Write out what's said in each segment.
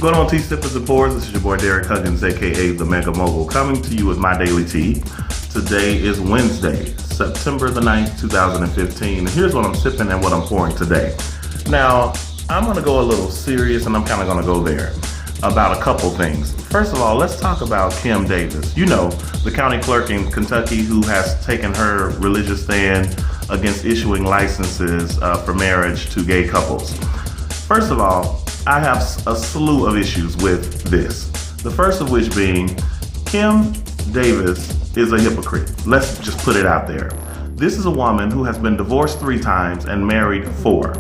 What's going on, tea sippers and pours? This is your boy Derrick Huggins, aka the Mega Mogul, coming to you with my daily tea. Today is Wednesday, September the 9th, 2015, and here's what I'm sipping and what I'm pouring today. Now, I'm going to go a little serious, and I'm kind of going to go there about a couple things. First of all, let's talk about Kim Davis. You know, the county clerk in Kentucky who has taken her religious stand against issuing licenses for marriage to gay couples. First of all, I have a slew of issues with this. The first of which being, Kim Davis is a hypocrite. Let's just put it out there. This is a woman who has been divorced 3 times and married 4.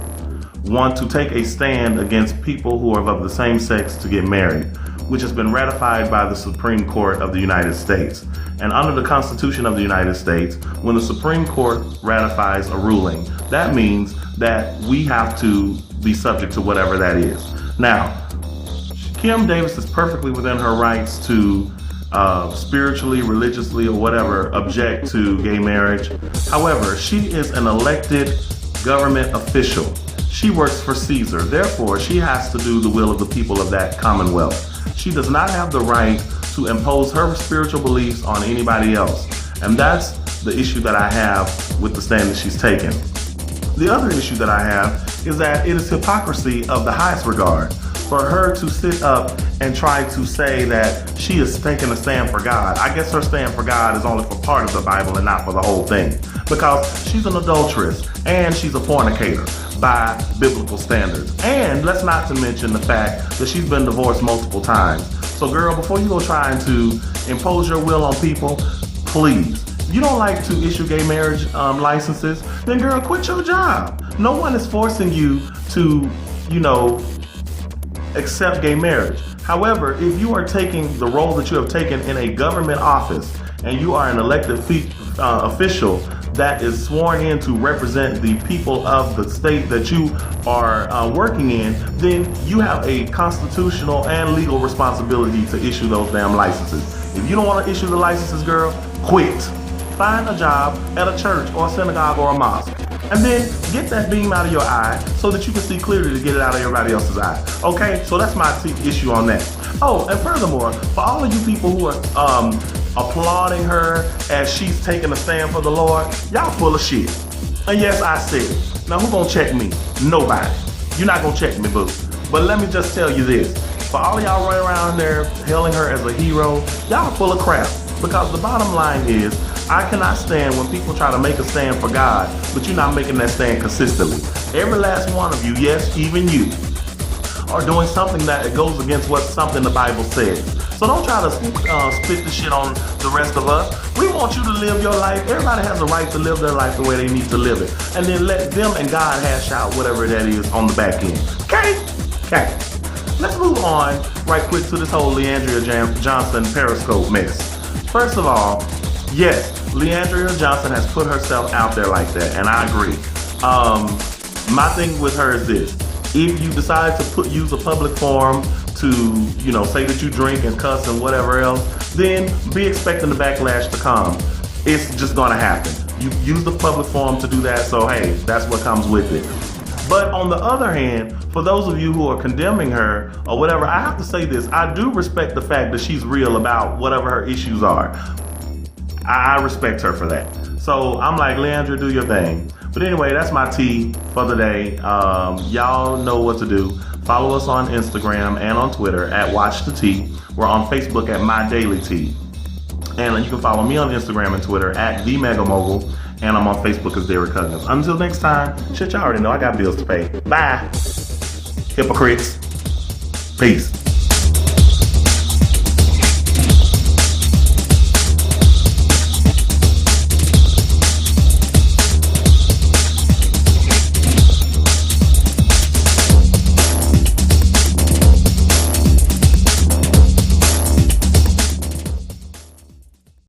Want to take a stand against people who are of the same sex to get married, which has been ratified by the Supreme Court of the United States. And under the Constitution of the United States, when the Supreme Court ratifies a ruling, that means that we have to be subject to whatever that is. Now, Kim Davis is perfectly within her rights to spiritually, religiously, or whatever object to gay marriage. However, she is an elected government official. She works for Caesar. Therefore, she has to do the will of the people of that commonwealth. She does not have the right to impose her spiritual beliefs on anybody else. And that's the issue that I have with the stand that she's taken. The other issue that I have is that it is hypocrisy of the highest regard for her to sit up and try to say that she is taking a stand for God. I guess her stand for God is only for part of the Bible and not for the whole thing, because she's an adulteress and she's a fornicator by biblical standards. And let's not to mention the fact that she's been divorced multiple times. So girl, before you go trying to impose your will on people, please, you don't like to issue gay marriage licenses, then girl, quit your job. No one is forcing you to, accept gay marriage. However, if you are taking the role that you have taken in a government office and you are an elected official that is sworn in to represent the people of the state that you are working in, then you have a constitutional and legal responsibility to issue those damn licenses. If you don't want to issue the licenses, girl, quit. Find a job at a church or a synagogue or a mosque. And then get that beam out of your eye so that you can see clearly to get it out of everybody else's eye. Okay, so that's my issue on that. Oh, and furthermore, for all of you people who are applauding her as she's taking a stand for the Lord, y'all full of shit. And yes, I said it. Now who gonna check me? Nobody. You're not gonna check me, boo. But let me just tell you this. For all of y'all running around there hailing her as a hero, y'all full of crap. Because the bottom line is, I cannot stand when people try to make a stand for God, but you're not making that stand consistently. Every last one of you, yes, even you, are doing something that goes against what something the Bible says. So don't try to spit the shit on the rest of us. We want you to live your life. Everybody has a right to live their life the way they need to live it. And then let them and God hash out whatever that is on the back end. Okay? Okay. Let's move on right quick to this whole Andria Johnson Periscope mess. First of all, yes, Andria Johnson has put herself out there like that, and I agree. My thing with her is this: if you decide to use a public forum to, say that you drink and cuss and whatever else, then be expecting the backlash to come. It's just gonna happen. You use the public forum to do that, so hey, that's what comes with it. But on the other hand, for those of you who are condemning her or whatever, I have to say this: I do respect the fact that she's real about whatever her issues are. I respect her for that. So I'm like, Leandra, do your thing. But anyway, that's my tea for the day. Y'all know what to do. Follow us on Instagram and on Twitter at Watch the Tea. We're on Facebook at My Daily Tea. And you can follow me on Instagram and Twitter at The Mega Mogul. And I'm on Facebook as Derrick Huggins. Until next time, shit, y'all already know I got bills to pay. Bye, hypocrites. Peace.